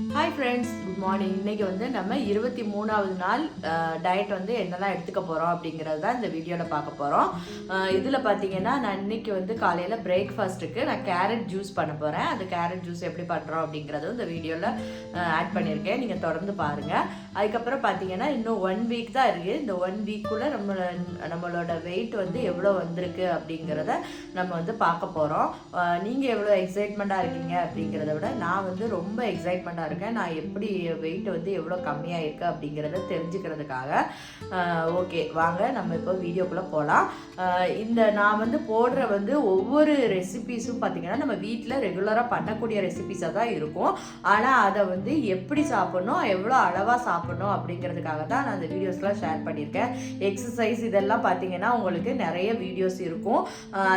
Hi friends, good morning. இன்றைக்கி வந்து நம்ம 23வது நாள் டயட் வந்து என்னெல்லாம் எடுத்துக்க போகிறோம் அப்படிங்கிறது தான் இந்த வீடியோவில் பார்க்க போகிறோம். இதில் பார்த்தீங்கன்னா நான் இன்றைக்கி வந்து காலையில் பிரேக்ஃபாஸ்ட்டுக்கு நான் கேரட் ஜூஸ் பண்ண போகிறேன். அந்த கேரட் ஜூஸ் எப்படி பண்ணுறோம் அப்படிங்கிறதும் இந்த வீடியோவில் ஆட் பண்ணியிருக்கேன். நீங்கள் தொடர்ந்து பாருங்கள். அதுக்கப்புறம் பார்த்தீங்கன்னா இன்னும் 1 வீக் தான் இருக்குது. இந்த 1 வீக்குள்ளே நம்மளோட வெயிட் வந்து எவ்வளோ வந்திருக்கு அப்படிங்கிறத நம்ம வந்து பார்க்க போகிறோம். நீங்கள் எவ்வளோ எக்ஸைட்மெண்ட்டாக இருக்கீங்க அப்படிங்கிறத விட நான் வந்து ரொம்ப எக்ஸைட்மெண்ட்டாக இருக்கேன். நான் எப்படி வெயிட் வந்து எவ்வளோ கம்மியாக இருக்கு அப்படிங்கிறத தெரிஞ்சுக்கிறதுக்காக. ஓகே, வாங்க நம்ம இப்போ வீடியோக்குள்ளே போகலாம். இந்த நான் வந்து போடுற வந்து ஒவ்வொரு ரெசிபீஸும் பார்த்தீங்கன்னா நம்ம வீட்டில் ரெகுலராக பண்ணக்கூடிய ரெசிபீஸாக தான் இருக்கும். ஆனால் அதை வந்து எப்படி சாப்பிட்ணும், எவ்வளோ அளவாக சாப்பிட்ணும் அப்படிங்கிறதுக்காக தான் நான் அந்த வீடியோஸ்லாம் ஷேர் பண்ணியிருக்கேன். எக்ஸசைஸ் இதெல்லாம் பார்த்தீங்கன்னா உங்களுக்கு நிறைய வீடியோஸ் இருக்கும்.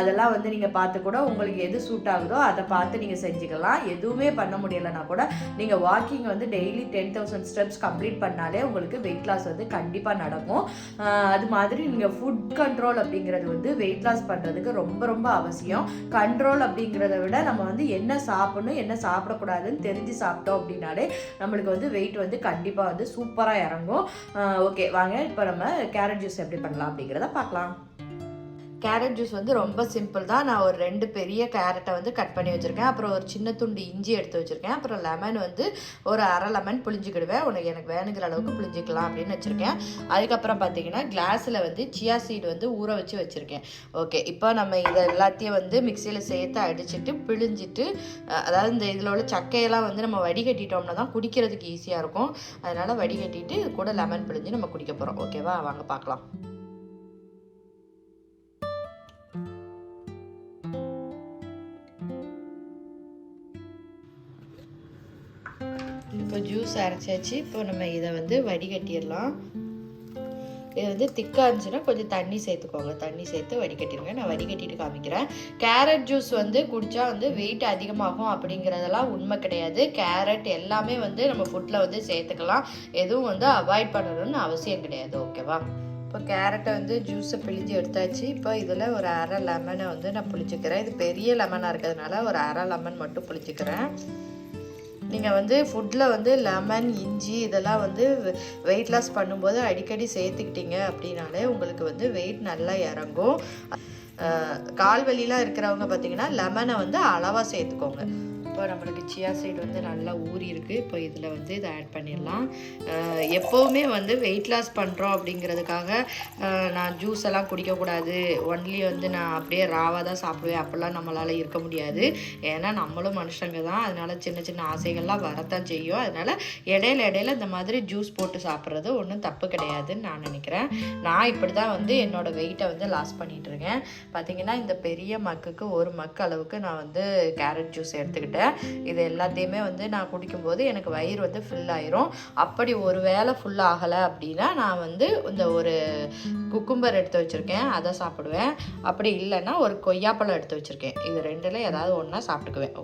அதெல்லாம் வந்து நீங்கள் பார்த்து கூட உங்களுக்கு எது சூட் ஆகுதோ அதை பார்த்து நீங்கள் செஞ்சுக்கலாம். எதுவுமே பண்ண முடியலைன்னா கூட நீங்கள் வாக்கிங் வந்து டெய்லி 10,000 ஸ்டெப்ஸ் கம்ப்ளீட் பண்ணாலே உங்களுக்கு வெயிட் லாஸ் வந்து கண்டிப்பாக நடக்கும். அது மாதிரி நீங்கள் ஃபுட் கண்ட்ரோல் அப்படிங்கிறது வந்து வெயிட் லாஸ் பண்ணுறதுக்கு ரொம்ப ரொம்ப அவசியம். கண்ட்ரோல் அப்படிங்கிறத விட நம்ம வந்து என்ன சாப்பிடணும் என்ன சாப்பிடக்கூடாதுன்னு தெரிஞ்சு சாப்பிட்டோம் அப்படின்னாலே நம்மளுக்கு வந்து வெயிட் வந்து கண்டிப்பாக வந்து சூப்பராக இறங்கும். ஓகே, வாங்க இப்போ நம்ம கேரட் ஜூஸ் எப்படி பண்ணலாம் அப்படிங்கிறத பார்க்கலாம். கேரட் ஜூஸ் வந்து ரொம்ப சிம்பிள் தான். நான் ஒரு 2 பெரிய கேரட்டை வந்து கட் பண்ணி வச்சுருக்கேன். அப்புறம் ஒரு சின்ன துண்டு இஞ்சி எடுத்து வச்சுருக்கேன். அப்புறம் லெமன் வந்து ஒரு அரை லெமன் புளிஞ்சிக்கிடுவேன். எனக்கு வேணுங்கிற அளவுக்கு புளிஞ்சிக்கலாம் அப்படின்னு வச்சுருக்கேன். அதுக்கப்புறம் பார்த்தீங்கன்னா கிளாஸில் வந்து சியா சீடு வந்து ஊற வச்சு வச்சுருக்கேன். ஓகே, இப்போ நம்ம இதை எல்லாத்தையும் வந்து மிக்சியில் சேர்த்து அடிச்சுட்டு பிழிஞ்சிட்டு, அதாவது இந்த இதில் உள்ள சக்கையெல்லாம் வந்து நம்ம வடிகட்டிட்டோம்னா தான் குடிக்கிறதுக்கு ஈஸியாக இருக்கும். அதனால் வடிகட்டிட்டு இது கூட லெமன் பிழிஞ்சு நம்ம குடிக்க போகிறோம். ஓகேவா, வாங்க பார்க்கலாம். இப்போ ஜூஸ் அரைச்சாச்சு. இப்போ நம்ம இதை வந்து வடிகட்டிடலாம். இது வந்து திக்காக இருந்துச்சுன்னா கொஞ்சம் தண்ணி சேர்த்துக்கோங்க. தண்ணி சேர்த்து வடிகட்டிடுங்க. நான் வடிகட்டிட்டு காமிக்கிறேன். கேரட் ஜூஸ் வந்து குடித்தா வந்து வெயிட் அதிகமாகும் அப்படிங்கிறதெல்லாம் உண்மை கிடையாது. கேரட் எல்லாமே வந்து நம்ம ஃபுட்டில் வந்து சேர்த்துக்கலாம். எதுவும் வந்து அவாய்ட் பண்ணணும்னு அவசியம் கிடையாது. ஓகேவா, இப்போ கேரட்டை வந்து ஜூஸை பிழிஞ்சு எடுத்தாச்சு. இப்போ இதில் ஒரு அரை லெமனை வந்து நான் புளிச்சிக்கிறேன். இது பெரிய லெமனாக இருக்கிறதுனால ஒரு அரை லெமன் மட்டும் புளிச்சிக்கிறேன். நீங்கள் வந்து ஃபுட்டில் வந்து லெமன், இஞ்சி இதெல்லாம் வந்து வெயிட் லாஸ் பண்ணும்போது அடிக்கடி சேர்த்துக்கிட்டீங்க அப்படின்னாலே உங்களுக்கு வந்து வெயிட் நல்லா இறங்கும். கால் வலிலாம் இருக்கிறவங்க பார்த்தீங்கன்னா லெமனை வந்து அளவாக சேர்த்துக்கோங்க. இப்போ நம்மளுக்கு சியா சீடு வந்து நல்லா ஊறி இருக்குது. இப்போ இதில் வந்து இதை ஆட் பண்ணிடலாம். எப்போவுமே வந்து வெயிட் லாஸ் பண்ணுறோம் அப்படிங்கிறதுக்காக நான் ஜூஸ் எல்லாம் குடிக்கக்கூடாது, ஒன்லி வந்து நான் அப்படியே ராவாக தான் சாப்பிடுவேன் அப்படிலாம் நம்மளால் இருக்க முடியாது. ஏன்னா நம்மளும் மனுஷங்க தான். அதனால் சின்ன சின்ன ஆசைகள்லாம் வரத்தான் செய்யும். அதனால் இடையில இந்த மாதிரி ஜூஸ் போட்டு சாப்பிட்றது ஒன்றும் தப்பு கிடையாதுன்னு நான் நினைக்கிறேன். நான் இப்படி தான் வந்து என்னோடய வெயிட்டை வந்து லாஸ் பண்ணிகிட்ருக்கேன். பார்த்திங்கன்னா இந்த பெரிய மக்குக்கு 1 மக்கு அளவுக்கு நான் வந்து கேரட் ஜூஸ் எடுத்துக்கிட்டேன். இது எல்லாத்தையுமே வந்து நான் குடிக்கும்போது எனக்கு வயிறு வந்து ஃபில் ஆயிரும். அப்படி ஒரு வேளை ஃபுல் ஆகலை அப்படின்னா நான் வந்து இந்த ஒரு குக்கும்பர் எடுத்து வச்சுருக்கேன், அதை சாப்பிடுவேன். அப்படி இல்லைன்னா ஒரு கொய்யாப்பழம் எடுத்து வச்சுருக்கேன். இது 2ல் ஏதாவது ஒன்றா சாப்பிட்டுக்குவேன்.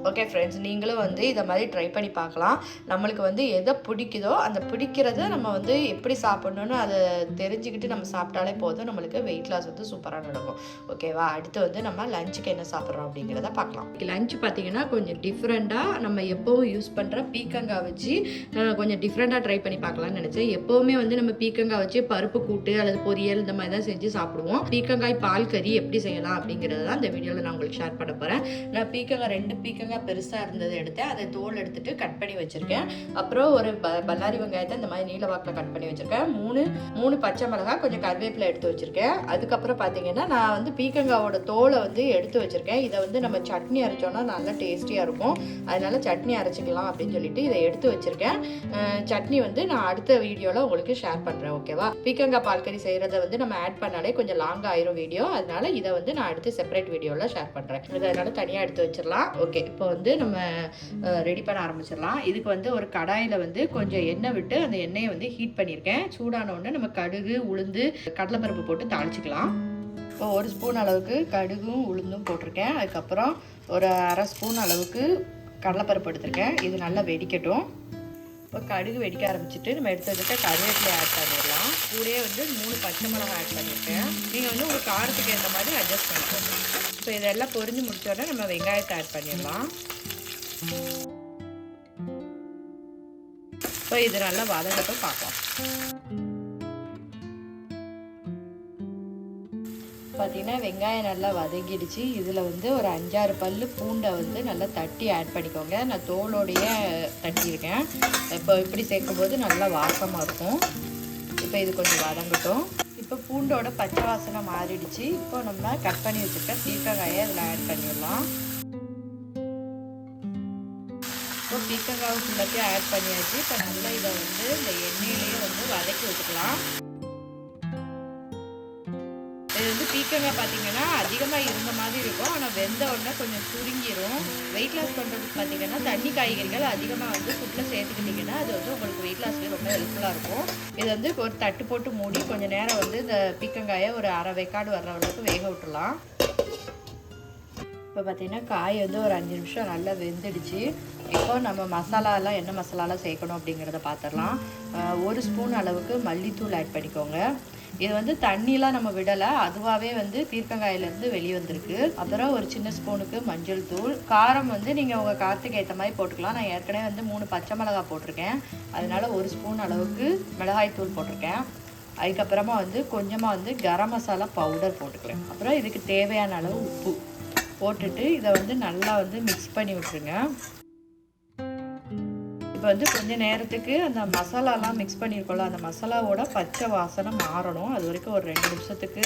ஓகே ஃப்ரெண்ட்ஸ், நீங்களும் வந்து இதை மாதிரி ட்ரை பண்ணி பார்க்கலாம். நம்மளுக்கு வந்து எதை பிடிக்குதோ அந்த பிடிக்கிறத நம்ம வந்து எப்படி சாப்பிட்ணுன்னு அதை தெரிஞ்சுக்கிட்டு நம்ம சாப்பிட்டாலே போதும். நம்மளுக்கு வெயிட் லாஸ் வந்து சூப்பராக நடக்கும். ஓகேவா, அடுத்து வந்து நம்ம லஞ்சுக்கு என்ன சாப்பிட்றோம் அப்படிங்கிறத பார்க்கலாம். லஞ்ச் பார்த்தீங்கன்னா கொஞ்சம் டிஃப்ரெண்ட்டாக நம்ம எப்போவும் யூஸ் பண்ணுற பீக்கங்காய் வச்சு கொஞ்சம் டிஃப்ரெண்ட்டாக ட்ரை பண்ணி பார்க்கலாம்னு நினச்சேன். எப்போவுமே வந்து நம்ம பீக்கங்காய் வச்சு பருப்பு கூட்டு அல்லது பொரியல் இந்த மாதிரி தான் செஞ்சு சாப்பிடுவோம். பீக்கங்காய் பால் கறி எப்படி செய்யலாம் அப்படிங்கிறது தான் இந்த வீடியோவில் நான் உங்களுக்கு ஷேர் பண்ண போகிறேன். நான் 2 பீக்கங்காய் பெருசாக இருந்தது எடுத்தேன். அதை தோல் எடுத்துட்டு கட் பண்ணி வச்சுருக்கேன். அப்புறம் ஒரு பல்லாரி வெங்காயத்தை இந்த மாதிரி நீல வாக்கில் கட் பண்ணி வச்சுருக்கேன். 3 பச்சை மிளகாய், கொஞ்சம் கருவேப்பிலை எடுத்து வச்சுருக்கேன். அதுக்கப்புறம் பார்த்தீங்கன்னா நான் வந்து பீக்கங்காவோட தோலை வந்து எடுத்து வச்சுருக்கேன். இதை வந்து நம்ம சட்னி அரைச்சோன்னா நல்லா டேஸ்டியாக இருக்கும். அதனால சட்னி அரைச்சிக்கலாம் அப்படின்னு சொல்லிட்டு இதை எடுத்து வச்சுருக்கேன். சட்னி வந்து நான் அடுத்த வீடியோவில் உங்களுக்கு ஷேர் பண்ணுறேன். ஓகேவா, பீக்கங்காய் பால்கறி செய்கிறத வந்து நம்ம ஆட் பண்ணாலே கொஞ்சம் லாங் ஆயிரும் வீடியோ. அதனால இதை வந்து நான் அடுத்து செப்பரேட் வீடியோவில் ஷேர் பண்ணுறேன். அதனால தனியாக எடுத்து வச்சிடலாம். ஓகே, இப்போ வந்து நம்ம ரெடி பண்ண ஆரம்பிச்சிடலாம். இதுக்கு வந்து ஒரு கடாயில் வந்து கொஞ்சம் எண்ணெய் விட்டு அந்த எண்ணெயை வந்து ஹீட் பண்ணியிருக்கேன். சூடான உடனே நம்ம கடுகு, உளுந்து, கடலைப்பருப்பு போட்டு தாளிச்சிக்கலாம். இப்போ 1 ஸ்பூன் அளவுக்கு கடுகும் உளுந்தும் போட்டிருக்கேன். அதுக்கப்புறம் ஒரு அரை ஸ்பூன் அளவுக்கு கடலைப்பருப்பு எடுத்திருக்கேன். இது நல்லா வெடிக்கட்டும். இப்போ கடுகு வெடிக்க ஆரம்பிச்சுட்டு நம்ம எடுத்து வச்சுட்டு கருவேப்பிலை ஆட் பண்ணிடலாம். கூடயே வந்து 3 பச்சை மிளகாய் ஆட் பண்ணியிருக்கேன். நீங்கள் வந்து உங்கள் காரத்துக்கு ஏற்ற மாதிரி அட்ஜஸ்ட் பண்ணிக்கோங்க. இப்போ இதெல்லாம் பொரிஞ்சு முடிச்சோடனே நம்ம வெங்காயத்தை ஆட் பண்ணிடலாம். இப்போ இது நல்லா வதங்கட்டும் பார்க்கலாம். பார்த்தீங்கன்னா வெங்காயம் நல்லா வதங்கிடுச்சு. இதில் வந்து ஒரு 5-6 பல்லு பூண்டை வந்து நல்லா தட்டி ஆட் பண்ணிக்கோங்க. நான் தோலோடையே தட்டியிருக்கேன். இப்போ இப்படி சேர்க்கும்போது நல்லா வாசமாக இருக்கும். இப்போ இது கொஞ்சம் வதங்கட்டும். இப்போ பூண்டோட பச்சை வாசனை மாறிடுச்சு. இப்போ நம்ம கட் பண்ணி வச்சுருக்க பீர்க்கங்காயை இதில் ஆட் பண்ணிடலாம். இப்போ பீர்க்கங்காய் ஃபுல்லாத்தையும் ஆட் பண்ணியாச்சு. இப்போ நல்லா இதை வந்து இந்த எண்ணெயிலேயே வந்து வதக்கி வச்சுக்கலாம். இது வந்து பீர்க்கங்காய் பார்த்தீங்கன்னா அதிகமாக இருந்த மாதிரி இருக்கும். ஆனால் வெந்த உடனே கொஞ்சம் சுருங்கிடும். வெயிட் லாஸ் பண்ணுறதுக்கு பார்த்தீங்கன்னா தண்ணி காய்கறிகள் அதிகமாக வந்து ஃபுட்டில் சேர்த்துக்கிட்டிங்கன்னா அது வந்து உங்களுக்கு வெயிட் லாஸ்க்கு ரொம்ப ஹெல்ப்ஃபுல்லாக இருக்கும். இது வந்து ஒரு தட்டு போட்டு மூடி கொஞ்சம் நேரம் வந்து இந்த பீர்க்கங்காயை ஒரு அரை வேக்காடு வர்ற அளவுக்கு வேக விட்டுடலாம். இப்போ பார்த்தீங்கன்னா காய் வந்து ஒரு 5 நிமிஷம் நல்லா வெந்துடுச்சு. இப்போ நம்ம மசாலாலாம் என்ன மசாலாலாம் சேர்க்கணும் அப்படிங்கிறத பார்த்துடலாம். 1 ஸ்பூன் அளவுக்கு மல்லித்தூள் ஆட் பண்ணிக்கோங்க. இது வந்து தண்ணிலாம் நம்ம விடலை, அதுவாகவே வந்து பீர்க்கங்காயிலேருந்து வெளியே வந்திருக்கு. அப்புறம் ஒரு சின்ன ஸ்பூனுக்கு மஞ்சள் தூள். காரம் வந்து நீங்கள் உங்கள் காரத்துக்கு ஏற்ற மாதிரி போட்டுக்கலாம். நான் ஏற்கனவே வந்து 3 பச்சை மிளகாய் போட்டிருக்கேன், அதனால 1 ஸ்பூன் அளவுக்கு மிளகாய் தூள் போட்டிருக்கேன். அதுக்கப்புறமா வந்து கொஞ்சமாக வந்து கரம் மசாலா பவுடர் போட்டுக்கிறேன். அப்புறம் இதுக்கு தேவையான அளவு உப்பு போட்டுட்டு இதை வந்து நல்லா வந்து மிக்ஸ் பண்ணி விட்டுருங்க. இப்போ வந்து கொஞ்சம் நேரத்துக்கு அந்த மசாலாலாம் மிக்ஸ் பண்ணியிருக்கோம்ல, அந்த மசாலாவோட பச்சை வாசனை மாறணும். அது வரைக்கும் ஒரு 2 நிமிஷத்துக்கு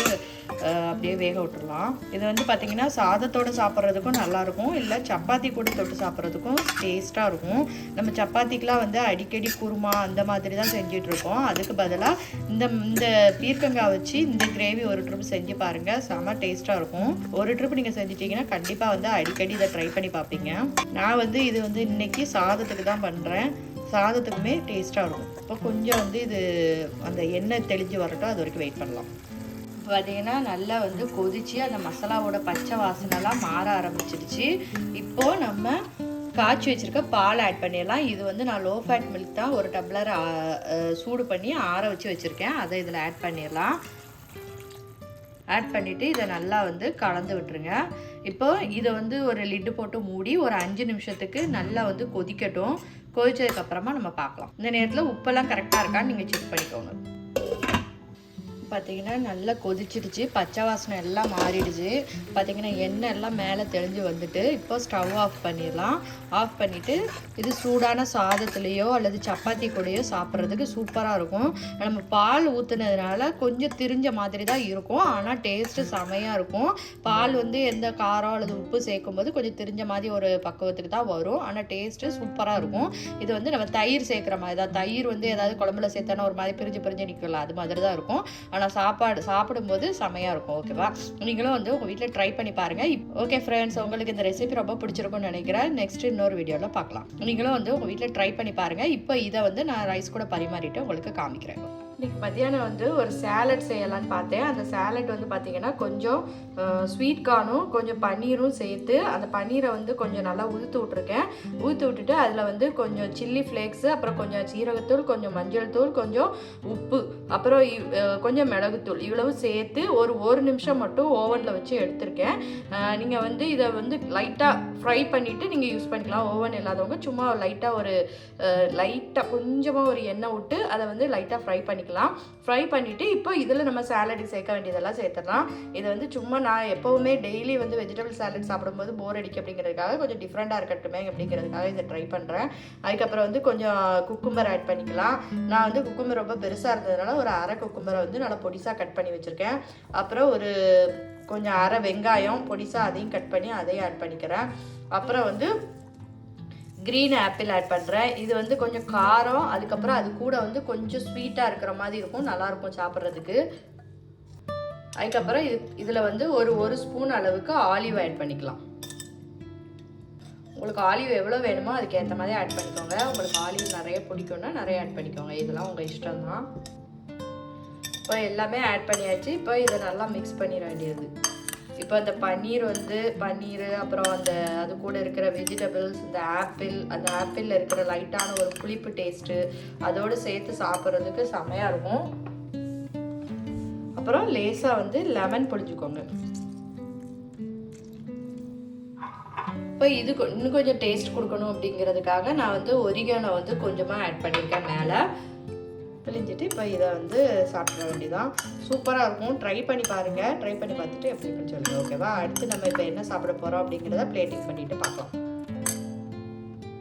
அப்படியே வேக விட்டுடலாம். இது வந்து பார்த்திங்கன்னா சாதத்தோடு சாப்பிட்றதுக்கும் நல்லாயிருக்கும், இல்லை சப்பாத்தி கூட தொட்டு சாப்பிட்றதுக்கும் டேஸ்ட்டாக இருக்கும். நம்ம சப்பாத்திக்கெலாம் வந்து அடிக்கடி குருமா அந்த மாதிரி தான் செஞ்சிட்ருக்கோம். அதுக்கு பதிலாக இந்த பீர்க்கங்காய் வச்சு இந்த கிரேவி ஒரு ட்ரிப் செஞ்சு பாருங்கள், செம்ம டேஸ்ட்டாக இருக்கும். ஒரு ட்ரிப் நீங்கள் செஞ்சிட்டிங்கன்னா கண்டிப்பாக வந்து அடிக்கடி இதை ட்ரை பண்ணி பார்ப்பீங்க. நான் வந்து இது வந்து இன்றைக்கி சாதத்துக்கு தான் பண்ணுறேன். சாதத்துக்குமே டேஸ்ட்டாக இருக்கும். இப்போ கொஞ்சம் வந்து இது அந்த எண்ணெய் தெளிஞ்சு வரட்டும், அது வரைக்கும் வெயிட் பண்ணலாம். இப்போ பார்த்தீங்கன்னா நல்லா வந்து கொதிச்சு அந்த மசாலாவோட பச்சை வாசனைலாம் மாற ஆரம்பிச்சிடுச்சு. இப்போது நம்ம காய்ச்சி வச்சுருக்க பால் ஆட் பண்ணிடலாம். இது வந்து நான் லோ ஃபேட் மில்க் தான், ஒரு டம்ளர் சூடு பண்ணி ஆற வச்சு வச்சுருக்கேன். அதை இதில் ஆட் பண்ணிடலாம். ஆட் பண்ணிவிட்டு இதை நல்லா வந்து கலந்து விட்டுருங்க. இப்போ இதை வந்து ஒரு லிட்டு போட்டு மூடி ஒரு 5 நிமிஷத்துக்கு நல்லா வந்து கொதிக்கட்டும். கொதிச்சதுக்கப்புறமா நம்ம பார்க்கலாம். இந்த நேரத்தில் உப்பெல்லாம் கரெக்டாக இருக்கான்னு நீங்கள் செக் பண்ணிக்கோங்க. பார்த்தீங்கன்னா நல்லா கொதிச்சிடுச்சு, பச்சை வாசனை எல்லாம் மாறிடுச்சு. பார்த்தீங்கன்னா எண்ணெய் எல்லாம் மேலே தெளிஞ்சு வந்துட்டு இப்போ ஸ்டவ் ஆஃப் பண்ணிடலாம். ஆஃப் பண்ணிவிட்டு இது சூடான சாதத்துலேயோ அல்லது சப்பாத்தி கூடயோ சாப்பிட்றதுக்கு சூப்பராக இருக்கும். நம்ம பால் ஊற்றுனதுனால கொஞ்சம் திரிஞ்ச மாதிரி தான் இருக்கும், ஆனால் டேஸ்ட்டு செமையாக இருக்கும். பால் வந்து எந்த காரம் அல்லது உப்பு சேர்க்கும்போது கொஞ்சம் திரிஞ்ச மாதிரி ஒரு பக்குவத்துக்கு தான் வரும், ஆனால் டேஸ்ட்டு சூப்பராக இருக்கும். இது வந்து நம்ம தயிர் சேர்க்குற மாதிரி தான். தயிர் வந்து ஏதாவது குழம்புல சேர்த்தானா ஒரு மாதிரி பிரிஞ்சு நிற்கல, அது மாதிரி தான் இருக்கும். ஆனால் சாப்பிடும்போது செமையாக இருக்கும். ஓகேவா, நீங்களும் வந்து உங்கள் வீட்டில் ட்ரை பண்ணி பாருங்கள். ஓகே ஃப்ரெண்ட்ஸ், உங்களுக்கு இந்த ரெசிபி ரொம்ப பிடிச்சிருக்கும்னு நினைக்கிறேன். நெக்ஸ்ட் இன்னொரு வீடியோவில் பார்க்கலாம். நீங்களும் வந்து உங்கள் வீட்டில் ட்ரை பண்ணி பாருங்கள். இப்போ இதை வந்து நான் ரைஸ் கூட பரிமாறிட்டு உங்களுக்கு காமிக்கிறேன். இன்றைக்கி மத்தியானம் வந்து ஒரு சேலட் செய்யலான்னு பார்த்தேன். அந்த சேலட் வந்து பார்த்திங்கன்னா கொஞ்சம் ஸ்வீட் கார்னும் கொஞ்சம் பன்னீரும் சேர்த்து அந்த பன்னீரை வந்து கொஞ்சம் நல்லா ஊற்றி விட்ருக்கேன். ஊற்றி விட்டுட்டு அதில் வந்து கொஞ்சம் சில்லி ஃப்ளேக்ஸு, அப்புறம் கொஞ்சம் சீரகத்தூள், கொஞ்சம் மஞ்சள் தூள், கொஞ்சம் உப்பு, அப்புறம் கொஞ்சம் மிளகுத்தூள் இவ்வளவு சேர்த்து ஒரு நிமிஷம் மட்டும் ஓவனில் வச்சு எடுத்திருக்கேன். நீங்கள் வந்து இதை வந்து லைட்டாக ஃப்ரை பண்ணிவிட்டு நீங்கள் யூஸ் பண்ணிக்கலாம். ஓவன் இல்லாதவங்க சும்மா லைட்டாக கொஞ்சமாக ஒரு எண்ணெய் விட்டு அதை வந்து லைட்டாக ஃப்ரை பண்ணிக்கலாம். பண்ணிவிட்டு இப்போ இதில் நம்ம சாலடுக்கு சேர்க்க வேண்டியதெல்லாம் சேர்த்துடலாம். இது வந்து சும்மா நான் எப்போவுமே டெய்லி வந்து வெஜிடபிள் சாலட் சாப்பிடும்போது போர் அடிக்கும் அப்படிங்கிறதுக்காக கொஞ்சம் டிஃப்ரெண்ட்டாக இருக்கட்டுமே அப்படிங்கிறதுக்காக இதை ட்ரை பண்ணுறேன். அதுக்கப்புறம் வந்து கொஞ்சம் குக்கும்பர் ஆட் பண்ணிக்கலாம். நான் வந்து குக்கும்பர் ரொம்ப பெருசாக இருந்ததுனால ஒரு அரை குக்கும்பரை வந்து நல்லா பொடிசாக கட் பண்ணி வச்சுருக்கேன். அப்புறம் ஒரு கொஞ்சம் அரை வெங்காயம் பொடிசாக அதையும் கட் பண்ணி அதையும் ஆட் பண்ணிக்கிறேன். அப்புறம் வந்து க்ரீன் ஆப்பிள் ஆட் பண்ணுறேன். இது வந்து கொஞ்சம் காரம், அதுக்கப்புறம் அது கூட வந்து கொஞ்சம் ஸ்வீட்டாக இருக்கிற மாதிரி இருக்கும், நல்லாயிருக்கும் சாப்பிட்றதுக்கு. அதுக்கப்புறம் இதில் வந்து ஒரு ஸ்பூன் அளவுக்கு ஆலிவ் ஆட் பண்ணிக்கலாம். உங்களுக்கு ஆலிவ் எவ்வளோ வேணுமோ அதுக்கு ஏற்ற மாதிரி ஆட் பண்ணிக்கோங்க. உங்களுக்கு ஆலிவ் நிறைய பிடிக்கும்னா நிறைய ஆட் பண்ணிக்கோங்க, இதெல்லாம் உங்கள் இஷ்டம் தான். இப்போ எல்லாமே ஆட் பண்ணியாச்சு. இப்போ இதை நல்லா மிக்ஸ் பண்ணிட வேண்டியது. இப்போ அந்த பன்னீர் அப்புறம் அது கூட இருக்கிற வெஜிடபிள்ஸ், அந்த ஆப்பிளில் இருக்கிற லைட்டான ஒரு புளிப்பு டேஸ்ட்டு அதோடு சேர்த்து சாப்பிட்றதுக்கு செமையாக இருக்கும். அப்புறம் லேசாக வந்து லெமன் புழிஞ்சுக்கோங்க. இப்போ இப்போ இது இன்னும் கொஞ்சம் டேஸ்ட் கொடுக்கணும் அப்படிங்கிறதுக்காக நான் வந்து ஒரிகானோ வந்து கொஞ்சமாக ஆட் பண்ணியிருக்கேன் மேலே. பிழிஞ்சிட்டு இப்போ இதை வந்து சாப்பிட வேண்டியதான். சூப்பராக இருக்கும். ட்ரை பண்ணி பாருங்கள். ட்ரை பண்ணி பார்த்துட்டு எப்படி இருக்குன்னு சொல்லுங்கள். ஓகேவா? அடுத்து நம்ம இப்போ என்ன சாப்பிட போகிறோம் அப்படிங்கிறத பிளேட்டிங் பண்ணிவிட்டு பார்க்கலாம்.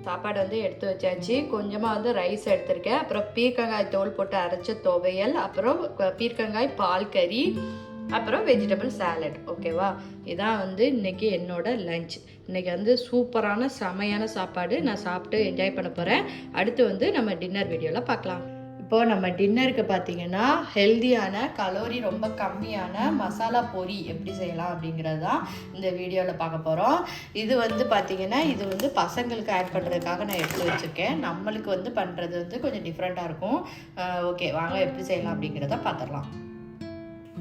சாப்பாடு வந்து எடுத்து வச்சாச்சு. கொஞ்சமாக வந்து ரைஸ் எடுத்திருக்கேன். அப்புறம் பீர்க்கங்காய் தோல் போட்டு அரைச்ச துவையல், அப்புறம் பீர்க்கங்காய் பால் கறி, அப்புறம் வெஜிடபிள் சாலட். ஓகேவா? இதான் வந்து இன்றைக்கி என்னோட லஞ்ச். இன்றைக்கி வந்து சூப்பரான செமையான சாப்பாடு நான் சாப்பிட்டு என்ஜாய் பண்ண போகிறேன். அடுத்து வந்து நம்ம டின்னர் வீடியோவில் பார்க்கலாம். இப்போது நம்ம டின்னருக்கு பார்த்திங்கன்னா ஹெல்தியான கலோரி ரொம்ப கம்மியான மசாலா பொரி எப்படி செய்யலாம் அப்படிங்கிறது தான் இந்த வீடியோவில் பார்க்க போகிறோம். இது வந்து பார்த்திங்கன்னா இது வந்து பசங்களுக்கு ஆட் பண்ணுறதுக்காக நான் எடுத்து வச்சுருக்கேன். நம்மளுக்கு வந்து பண்ணுறது வந்து கொஞ்சம் டிஃப்ரெண்ட்டாக இருக்கும். ஓகே, வாங்க எப்படி செய்யலாம் அப்படிங்கிறத பார்த்துடலாம்.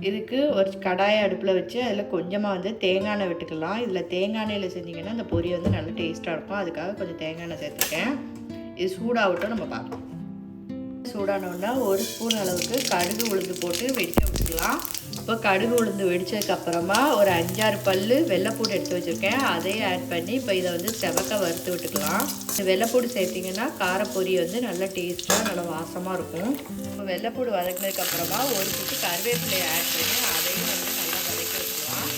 இதுக்கு ஒரு கடாயை அடுப்பில் வச்சு அதில் கொஞ்சமாக வந்து தேங்காய் எண்ணெய் விட்டுக்கலாம். இதில் தேங்காய் எண்ணெயில் செஞ்சிங்கன்னா இந்த பொரி வந்து நல்லா டேஸ்ட்டாக இருக்கும். அதுக்காக கொஞ்சம் தேங்காய் எண்ணெய் சேர்த்துருக்கேன். இது சூடாகட்டும், நம்ம பார்க்கலாம். சூடானோன்னா ஒரு ஸ்பூன் அளவுக்கு கடுகு உளுந்து போட்டு வெடிக்க விட்டுக்கலாம். இப்போ கடுகு உளுந்து வெடித்ததுக்கப்புறமா ஒரு 5-6 பல் வெள்ளைப்பூடு எடுத்து வச்சுருக்கேன். அதையும் ஆட் பண்ணி இப்போ இதை வந்து செவக்க வறுத்து விட்டுக்கலாம். இந்த வெள்ளைப்பூடு சேர்த்திங்கன்னா காரப்பொரி வந்து நல்லா டேஸ்ட்டாக நல்லா வாசமாக இருக்கும். இப்போ வெள்ளைப்பூடு வதக்கினதுக்கப்புறமா ஒரு குட்டி கருவேப்பிலையை ஆட் பண்ணி அதையும் வந்து நல்லா வதக்கி விட்டுக்கலாம்.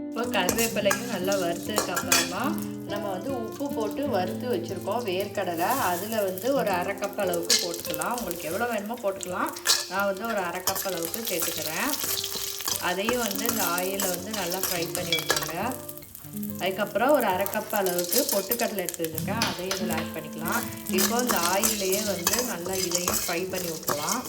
இப்போ கருவேப்பிலையும் நல்லா வறுத்ததுக்கப்புறமா நம்ம வந்து உப்பு போட்டு வறுத்து வச்சுருக்கோம் வேர்க்கடலை. அதில் வந்து ஒரு 1/2 கப் அளவுக்கு போட்டுக்கலாம். உங்களுக்கு எவ்வளோ வேணுமோ போட்டுக்கலாம். நான் வந்து ஒரு 1/2 கப் அளவுக்கு சேர்த்துக்கிறேன். அதையும் வந்து இந்த ஆயிலில் வந்து நல்லா ஃப்ரை பண்ணி விட்டுருங்க. அதுக்கப்புறம் ஒரு 1/2 கப் அளவுக்கு பொட்டுக்கடலை எடுத்து வச்சுருக்கேன். அதையும் இதில் ஆட் பண்ணிக்கலாம். இப்போ இந்த ஆயிலையே வந்து நல்லா இதையும் ஃப்ரை பண்ணி விட்டுருலாம்.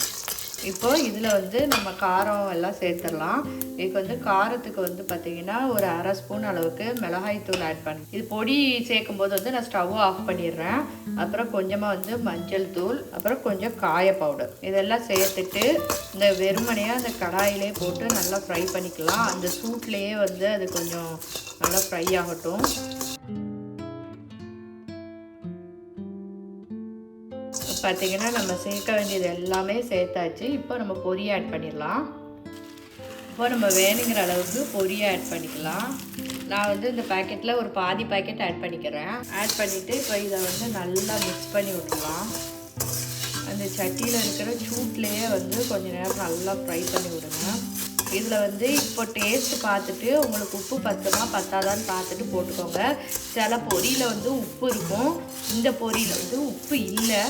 இப்போ இதில் வந்து நம்ம காரம் எல்லாம் சேர்த்துடலாம். இதுக்கு வந்து காரத்துக்கு வந்து பார்த்திங்கன்னா ஒரு 1/2 ஸ்பூன் அளவுக்கு மிளகாய்த்தூள் ஆட் பண்ணி, இது பொடி சேர்க்கும் போது வந்து நான் ஸ்டவ் ஆஃப் பண்ணிடுறேன். அப்புறம் கொஞ்சமாக வந்து மஞ்சள் தூள், அப்புறம் கொஞ்சம் காய பவுடர் இதெல்லாம் சேர்த்துட்டு இந்த வெறுமனையாக அந்த கடாயிலே போட்டு நல்லா ஃப்ரை பண்ணிக்கலாம். அந்த சூட்லேயே வந்து அது கொஞ்சம் நல்லா ஃப்ரை ஆகட்டும். பார்த்திங்கன்னா நம்ம சேர்க்க வேண்டியது எல்லாமே சேர்த்தாச்சு. இப்போ நம்ம பொரியை ஆட் பண்ணிடலாம். இப்போ நம்ம வேணுங்கிற அளவுக்கு பொரியை ஆட் பண்ணிக்கலாம். நான் வந்து இந்த பேக்கெட்டில் ஒரு பாதி பேக்கெட் ஆட் பண்ணிக்கிறேன். ஆட் பண்ணிவிட்டு இப்போ இதை வந்து நல்லா மிக்ஸ் பண்ணி விட்டுடலாம். அந்த சட்டியில் இருக்கிற சூட்லேயே வந்து கொஞ்சம் நேரம் நல்லா ஃப்ரை பண்ணி விடுங்க. இதில் வந்து இப்போ டேஸ்ட் பார்த்துட்டு உங்களுக்கு உப்பு பத்தாதான்னு பார்த்துட்டு போட்டுக்கோங்க. சில பொரியில் வந்து உப்பு இருக்கும், இந்த பொரியில் வந்து உப்பு இல்லை.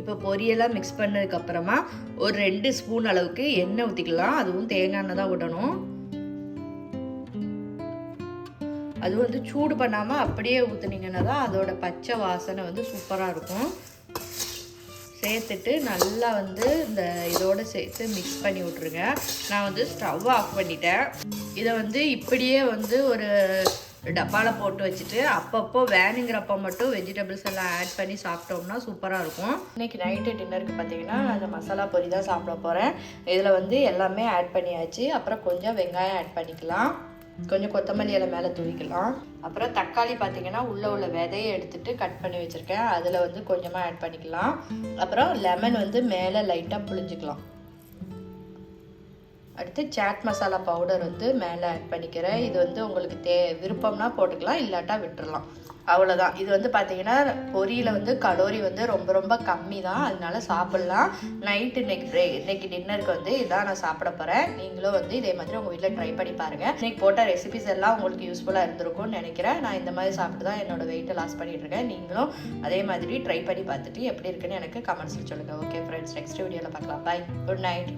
இப்போ பொரியெல்லாம் மிக்ஸ் பண்ணதுக்கப்புறமா ஒரு 2 ஸ்பூன் அளவுக்கு எண்ணெய் ஊற்றிக்கலாம். அதுவும் தேங்காய் எண்ணெய் தான் விடணும். அது வந்து சூடு பண்ணாமல் அப்படியே ஊற்றுனீங்கன்னா தான் அதோட பச்சை வாசனை வந்து சூப்பராக இருக்கும். சேர்த்துட்டு நல்லா வந்து இந்த இதோடு சேர்த்து மிக்ஸ் பண்ணி விட்ருங்க. நான் வந்து ஸ்டவ் ஆஃப் பண்ணிட்டேன். இதை வந்து இப்படியே வந்து ஒரு டப்பாவில் போட்டு வச்சுட்டு அப்பப்போ வேணுங்கிறப்போ மட்டும் வெஜிடபிள்ஸ் எல்லாம் ஆட் பண்ணி சாப்பிட்டோம்னா சூப்பராக இருக்கும். இன்றைக்கி நைட்டு டின்னருக்கு பார்த்தீங்கன்னா அந்த மசாலா பொரி தான் சாப்பிட போகிறேன். இதில் வந்து எல்லாமே ஆட் பண்ணியாச்சு. அப்புறம் கொஞ்சம் வெங்காயம் ஆட் பண்ணிக்கலாம், கொஞ்சம் கொத்தமல்லி இலை மேலே தூவிக்கலாம். அப்புறம் தக்காளி பார்த்திங்கன்னா உள்ள விதையை எடுத்துகிட்டு கட் பண்ணி வச்சுருக்கேன். அதில் வந்து கொஞ்சமாக ஆட் பண்ணிக்கலாம். அப்புறம் லெமன் வந்து மேலே லைட்டாக புழிஞ்சிக்கலாம். அடுத்து சாட் மசாலா பவுடர் வந்து மேலே ஆட் பண்ணிக்கிறேன். இது வந்து உங்களுக்கு விருப்பம்னா போட்டுக்கலாம், இல்லாட்டா விட்டுடலாம். அவ்வளோதான். இது வந்து பார்த்திங்கன்னா பொரியில் வந்து கலோரி வந்து ரொம்ப ரொம்ப கம்மி தான், அதனால சாப்பிட்லாம். நைட்டு இன்னைக்கு டின்னருக்கு வந்து இதான் நான் சாப்பிட போகிறேன். நீங்களும் வந்து இதே மாதிரி உங்கள் வீட்டில் ட்ரை பண்ணி பாருங்கள். இன்றைக்கி போட்ட ரெசிபிஸ் எல்லாம் உங்களுக்கு யூஸ்ஃபுல்லாக இருந்திருக்கும்னு நினைக்கிறேன். நான் இந்த மாதிரி சாப்பிட்டு தான் என்னோடய வெயிட்டை லாஸ் பண்ணிகிட்ருக்கேன். நீங்களும் அதே மாதிரி ட்ரை பண்ணி பார்த்துட்டு எப்படி இருக்குன்னு எனக்கு கமெண்ட்ஸில் சொல்லுங்கள். ஓகே ஃப்ரெண்ட்ஸ், நெக்ஸ்ட் வீடியோவில் பார்க்கலாம். பாய், குட் நைட்.